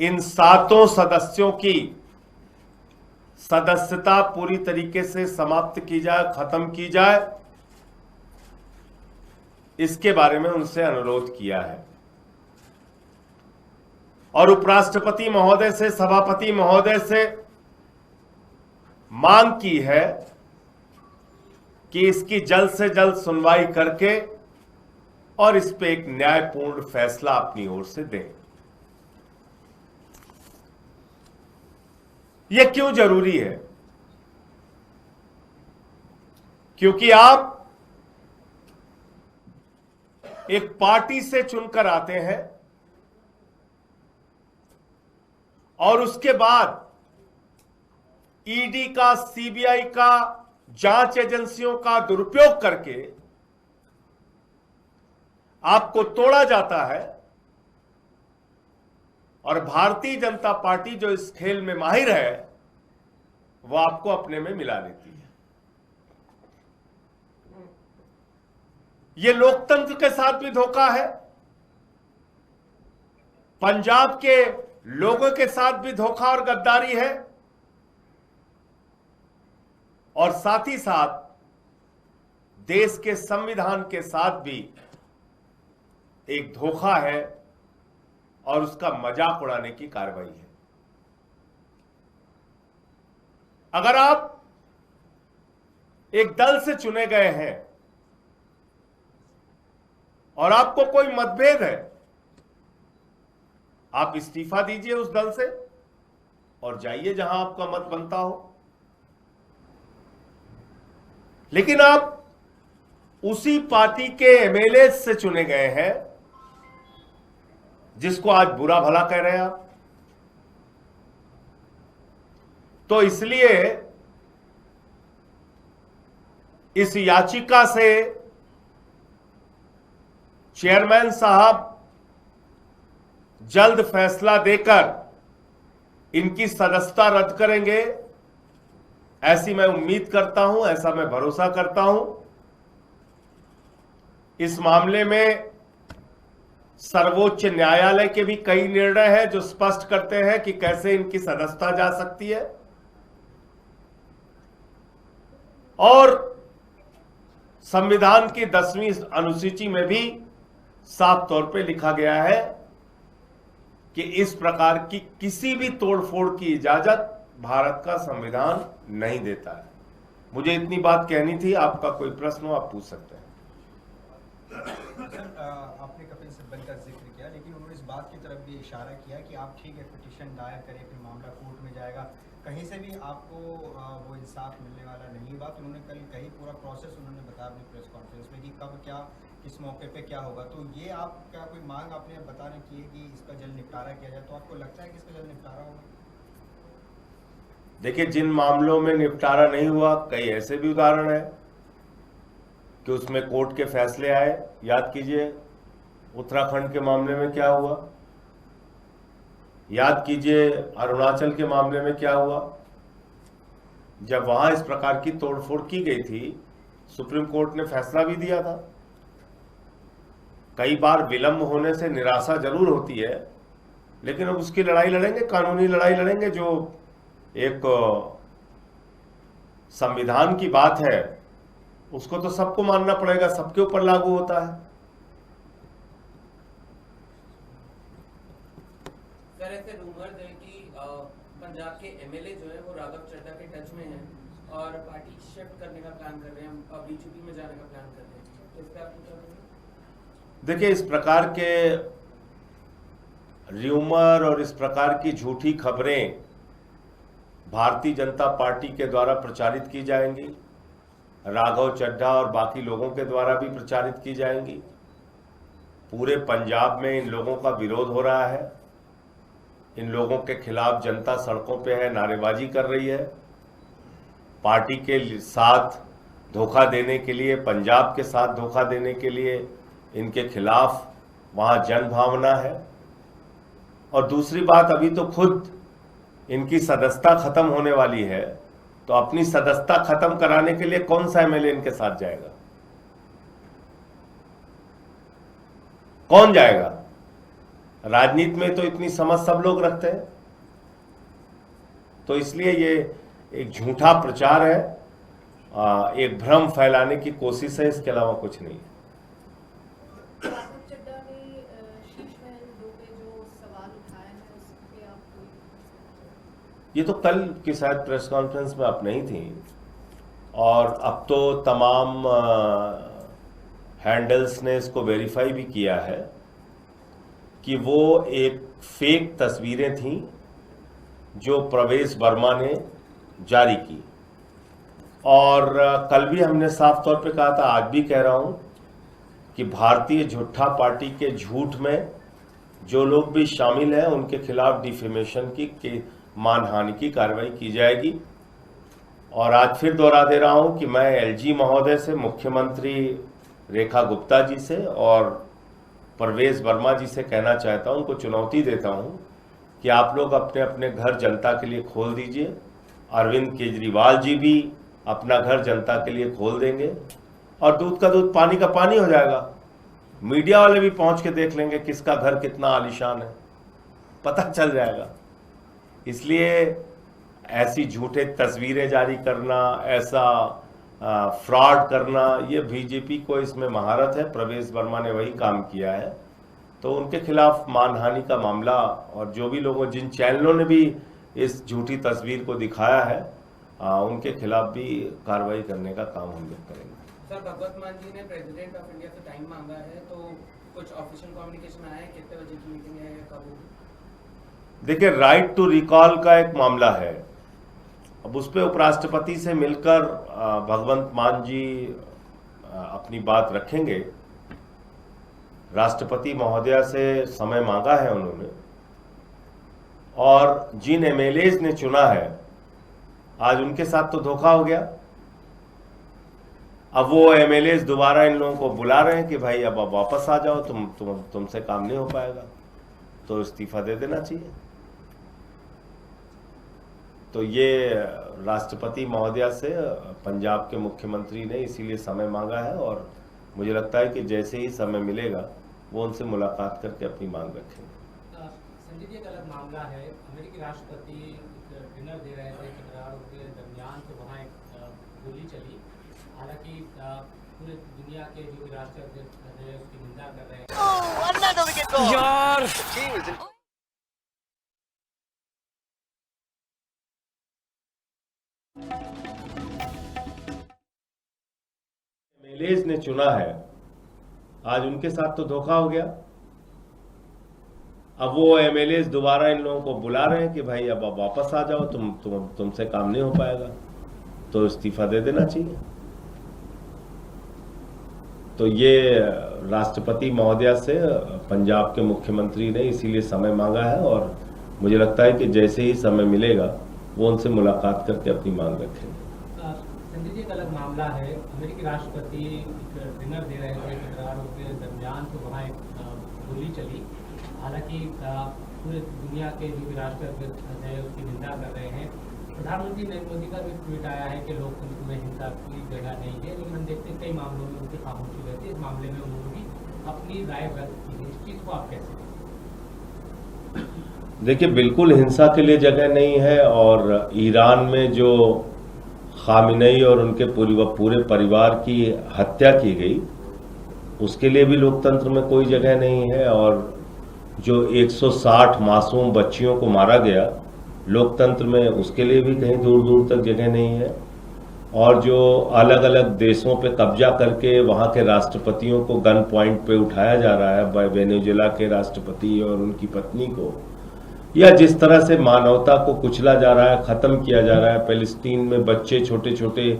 इन 7 सदस्यों की सदस्यता पूरी तरीके से समाप्त की जाए, खत्म की जाए, इसके बारे में उनसे अनुरोध किया है। और उपराष्ट्रपति महोदय से, सभापति महोदय से मांग की है कि इसकी जल्द से जल्द सुनवाई करके और इस पे एक न्यायपूर्ण फैसला अपनी ओर से दें। यह क्यों जरूरी है? क्योंकि आप एक पार्टी से चुनकर आते हैं और उसके बाद ईडी का, सीबीआई का, जांच एजेंसियों का दुरुपयोग करके आपको तोड़ा जाता है और भारतीय जनता पार्टी जो इस खेल में माहिर है वो आपको अपने में मिला लेती है। ये लोकतंत्र के साथ भी धोखा है, पंजाब के लोगों के साथ भी धोखा और गद्दारी है, और साथ ही साथ देश के संविधान के साथ भी एक धोखा है और उसका मजाक उड़ाने की कार्रवाई है। अगर आप एक दल से चुने गए हैं और आपको कोई मतभेद है, आप इस्तीफा दीजिए उस दल से और जाइए जहां आपका मत बनता हो। लेकिन आप उसी पार्टी के एमएलए से चुने गए हैं जिसको आज बुरा भला कह रहे हैं आप। तो इसलिए इस याचिका से चेयरमैन साहब जल्द फैसला देकर इनकी सदस्यता रद्द करेंगे, ऐसी मैं उम्मीद करता हूं, ऐसा मैं भरोसा करता हूं। इस मामले में सर्वोच्च न्यायालय के भी कई निर्णय हैं जो स्पष्ट करते हैं कि कैसे इनकी सदस्यता जा सकती है, और संविधान की 10वीं अनुसूची में भी साफ तौर पे लिखा गया है कि इस प्रकार की किसी भी तोड़फोड़ की इजाजत भारत का संविधान नहीं देता है। मुझे इतनी बात कहनी थी। आपका कोई प्रश्न हो आप पूछ सकते हैं। सर, आपने कपिल सिब्बल का जिक्र किया, लेकिन उन्होंने इस बात की तरफ भी इशारा किया कि आप ठीक है पिटीशन दायर करें, फिर मामला कोर्ट में जाएगा, कहीं से भी आपको वो इंसाफ मिलने वाला नहीं। बात उन्होंने कल कही, पूरा प्रोसेस उन्होंने बताया अपनी प्रेस कॉन्फ्रेंस में कि कब क्या, किस मौके पे क्या होगा। तो ये आप क्या कोई मांग आपने बताने की है कि इसका जल्द निपटारा किया जाए, तो आपको लगता है कि इसका जल्द निपटारा होगा? देखिए, जिन मामलों में निपटारा नहीं हुआ, कई ऐसे भी उदाहरण है कि उसमें कोर्ट के फैसले आए। याद कीजिए उत्तराखंड के मामले में क्या हुआ, याद कीजिए अरुणाचल के मामले में क्या हुआ। जब वहां इस प्रकार की तोड़फोड़ की गई थी, सुप्रीम कोर्ट ने फैसला भी दिया था। कई बार विलंब होने से निराशा जरूर होती है, लेकिन अब उसकी लड़ाई लड़ेंगे, कानूनी लड़ाई लड़ेंगे। जो एक संविधान की बात है उसको तो सबको मानना पड़ेगा, सबके ऊपर लागू होता है। सर, ऐसे रूमर्स हैं कि पंजाब के एमएलए जो है वो राघव चड्ढा के टच में हैं और पार्टी शिफ्ट करने का प्लान कर रहे हैं, बीजेपी में जाने का प्लान कर रहे हैं, तो इस पर आप क्या कहेंगे? देखिए, इस प्रकार के र्यूमर और इस प्रकार की झूठी खबरें भारतीय जनता पार्टी के द्वारा प्रचारित की जाएंगी, राघव चड्ढा और बाकी लोगों के द्वारा भी प्रचारित की जाएंगी। पूरे पंजाब में इन लोगों का विरोध हो रहा है, इन लोगों के खिलाफ जनता सड़कों पे है, नारेबाजी कर रही है। पार्टी के साथ धोखा देने के लिए, पंजाब के साथ धोखा देने के लिए इनके खिलाफ वहां जन भावना है। और दूसरी बात, अभी तो खुद इनकी सदस्यता खत्म होने वाली है, तो अपनी सदस्यता खत्म कराने के लिए कौन सा एमएलए इनके साथ जाएगा? कौन जाएगा? राजनीति में तो इतनी समझ सब लोग रखते हैं, तो इसलिए ये एक झूठा प्रचार है, एक भ्रम फैलाने की कोशिश है, इसके अलावा कुछ नहीं है। राघव चड्ढा ने शीश महल 2 पे जो सवाल उठाए हैं उस पे आप कोई, ये तो कल की शायद प्रेस कॉन्फ्रेंस में आप नहीं थी, और अब तो तमाम हैंडल्स ने इसको वेरीफाई भी किया है कि वो एक फेक तस्वीरें थीं जो प्रवेश वर्मा ने जारी की। और कल भी हमने साफ तौर पे कहा था, आज भी कह रहा हूं कि भारतीय झूठा पार्टी के झूठ में जो लोग भी शामिल हैं उनके खिलाफ डिफेमेशन की मानहानि की कार्रवाई की जाएगी। और आज फिर दोहरा दे रहा हूं कि मैं एलजी महोदय से, मुख्यमंत्री रेखा गुप्ता जी से और प्रवेश वर्मा जी से कहना चाहता हूं, उनको चुनौती देता हूं कि आप लोग अपने अपने घर जनता के लिए खोल दीजिए। अरविंद केजरीवाल जी भी अपना घर जनता के लिए खोल देंगे और दूध का दूध पानी का पानी हो जाएगा। मीडिया वाले भी पहुंच के देख लेंगे किसका घर कितना आलीशान है, पता चल जाएगा। इसलिए ऐसी झूठे तस्वीरें जारी करना, ऐसा फ्रॉड करना, ये बीजेपी को इसमें महारत है। प्रवेश वर्मा ने वही काम किया है, तो उनके खिलाफ मानहानि का मामला, और जो भी लोगों, जिन चैनलों ने भी इस झूठी तस्वीर को दिखाया है, उनके खिलाफ भी कार्रवाई करने का काम हम लोग करेंगे। सर, भगवत मान जी ने प्रेसिडेंट ऑफ इंडिया से टाइम मांगा है, तो कुछ ऑफिशियल कम्युनिकेशन आया है, कितने बजे की मीटिंग है या कब होगी? देखिए, राइट टू रिकॉल का एक मामला है, अब उस पर उपराष्ट्रपति से मिलकर भगवंत मान जी अपनी बात रखेंगे। राष्ट्रपति महोदया से समय मांगा है उन्होंने, और जिन एमएलएज ने चुना है, आज उनके साथ तो धोखा हो गया। अब वो एमएलएज दोबारा इन लोगों को बुला रहे हैं कि भाई अब आप वापस आ जाओ, तुमसे काम नहीं हो पाएगा, तो इस्तीफा दे देना चाहिए। तो ये राष्ट्रपति महोदया से पंजाब के मुख्यमंत्री ने इसीलिए समय मांगा है, और मुझे लगता है कि जैसे ही समय मिलेगा वो उनसे मुलाकात करके अपनी मांग रखेंगे। संजय जी, एक अलग मामला है, अमेरिकी राष्ट्रपति डिनर दे रहे थे, टकराव के दरमियान तो वहाँ एक गोली चली। हालांकि पूरे दुनिया के जो भी राष्ट्राध्यक्ष हैं उसकी निंदा कर रहे हैं। यार एमएलएज ने चुना है, आज उनके साथ तो धोखा हो गया। अब वो एमएलएज दोबारा इन लोगों को बुला रहे हैं कि भाई अब आप वापस आ जाओ, तुमसे काम नहीं हो पाएगा, तो इस्तीफा दे देना चाहिए। तो ये राष्ट्रपति महोदया से पंजाब के मुख्यमंत्री ने इसीलिए समय मांगा है, और मुझे लगता है कि जैसे ही समय मिलेगा वो उनसे मुलाकात करके अपनी मांग रखेंगे। संजय जी, एक अलग मामला है, अमेरिकी राष्ट्रपति डिनर दे रहे थे, टकराव के दरमियान तो वहाँ एक गोली चली। हालांकि पूरे दुनिया के जो भी राष्ट्राध्यक्ष हैं उसकी निंदा कर रहे हैं। प्रधानमंत्री नरेंद्र मोदी का भी ट्वीट आया है कि लोकतंत्र में हिंसा की जगह नहीं है, लेकिन हम देखते हैं कई मामलों में उनकी खामोशी रहती है। इस मामले में उन्होंने भी अपनी राय व्यक्त की है, इस चीज़ को आप कैसे? देखिए, बिल्कुल हिंसा के लिए जगह नहीं है, और ईरान में जो खामिनेई और उनके पूरे परिवार की हत्या की गई, उसके लिए भी लोकतंत्र में कोई जगह नहीं है। और जो 160 मासूम बच्चियों को मारा गया लोकतंत्र में, उसके लिए भी कहीं दूर दूर तक जगह नहीं है। और जो अलग अलग देशों पे कब्जा करके वहाँ के राष्ट्रपतियों को गन पॉइंट पे उठाया जा रहा है, वेनेजुएला के राष्ट्रपति और उनकी पत्नी को, या जिस तरह से मानवता को कुचला जा रहा है, खत्म किया जा रहा है। पैलेस्टीन में बच्चे, छोटे छोटे